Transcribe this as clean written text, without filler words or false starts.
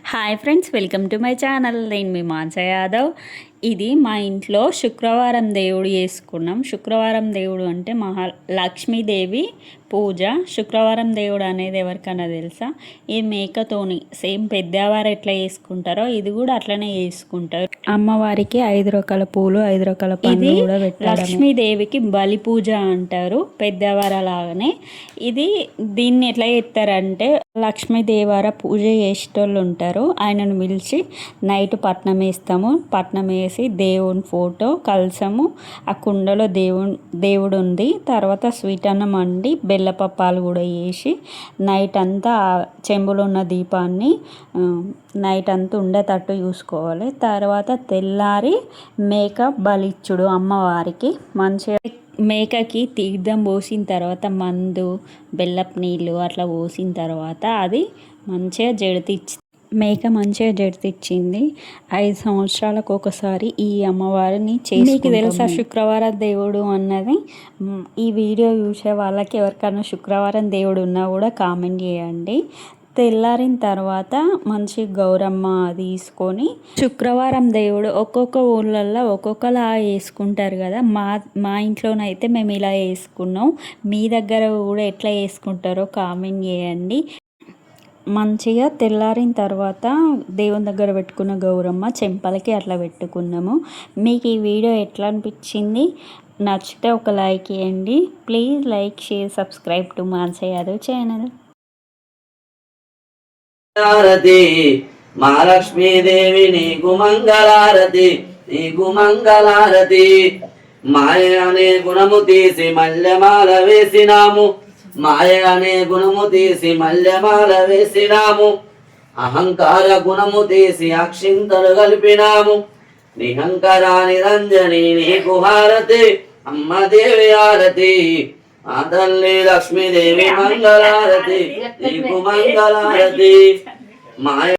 Hi friends, welcome to my channel. నేను మీ మాన్స యాదవ్. ఇది మా ఇంట్లో శుక్రవారం దేవుడు చేసుకున్నాం. శుక్రవారం దేవుడు అంటే లక్ష్మీదేవి పూజ. శుక్రవారం దేవుడు అనేది ఎవరికైనా తెలుసా? ఈ మేకతోని సేమ్ పెద్దవారు ఎట్లా చేసుకుంటారో ఇది కూడా అట్లనే చేసుకుంటారు. అమ్మవారికి 5 రకాల పూలు 5 రకాల పండ్లు కూడా పెట్టారు. లక్ష్మీదేవికి బలి పూజ అంటారు పెద్దవారు లాగానే. దీన్ని ఎట్లా చేస్తారంటే లక్ష్మీదేవార పూజ చేసేటోళ్ళు ఉంటారు. ఆయనను పిలిచి నైట్ పట్నం వేస్తాము. పట్నం వేసి దేవుని ఫోటో కలసము, ఆ కుండలో దేవుడు ఉంది. తర్వాత స్వీట్ అన్నం వండి బెల్లపప్పాలు కూడా వేసి నైట్ అంతా చెంబులో ఉన్న దీపాన్ని నైట్ అంతా ఉండేటట్టు చూసుకోవాలి. తర్వాత తెల్లారి మేక బలిచ్చుడు అమ్మవారికి. మంచిగా మేకకి తీర్థం పోసిన తర్వాత మందు బెల్లపు నీళ్ళు అట్లా పోసిన తర్వాత అది మంచిగా మేక మంచిగా జడితిచ్చింది. 5 సంవత్సరాలకు ఒకసారి ఈ అమ్మవారిని మీకు తెలుసా శుక్రవారం దేవుడు అన్నది? ఈ వీడియో చూసే వాళ్ళకి ఎవరికైనా శుక్రవారం దేవుడు ఉన్నా కూడా కామెంట్ చేయండి. తెల్లారిన తర్వాత మంచి గౌరమ్మ తీసుకొని శుక్రవారం దేవుడు ఒక్కొక్క ఊళ్ళల్లో ఒక్కొక్కలా వేసుకుంటారు కదా. మా ఇంట్లోనైతే మేము ఇలా వేసుకున్నాం. మీ దగ్గర కూడా ఎట్లా వేసుకుంటారో కామెంట్ చేయండి. మంచిగా తెల్లారిన తర్వాత దేవుని దగ్గర పెట్టుకున్న గౌరమ్మ చెంపలకి అట్లా పెట్టుకున్నాము. మీకు ఈ వీడియో ఎట్లా అనిపించింది? నచ్చితే ఒక లైక్ ఇవ్వండి. Please like, share, subscribe to మాన్స Yadav channel. Mahalakshmidevi నీకు మంగళారతి, నీకు మంగళారతి. మాయ అనే గుణము తీసి మల్లెమాల వేసినాము, మాయ అనే గుణము తీసి మల్లెమాల వేసినాము. అహంకార గుణము తీసి అక్షింతలు కలిపినాము. నిహంకరా నిరంజని నీకు హారతి, అమ్మ దేవి హారతి. ఆ తల్లి లక్ష్మీదేవి మంగళారతి, నీకు మంగళారతి. మాయ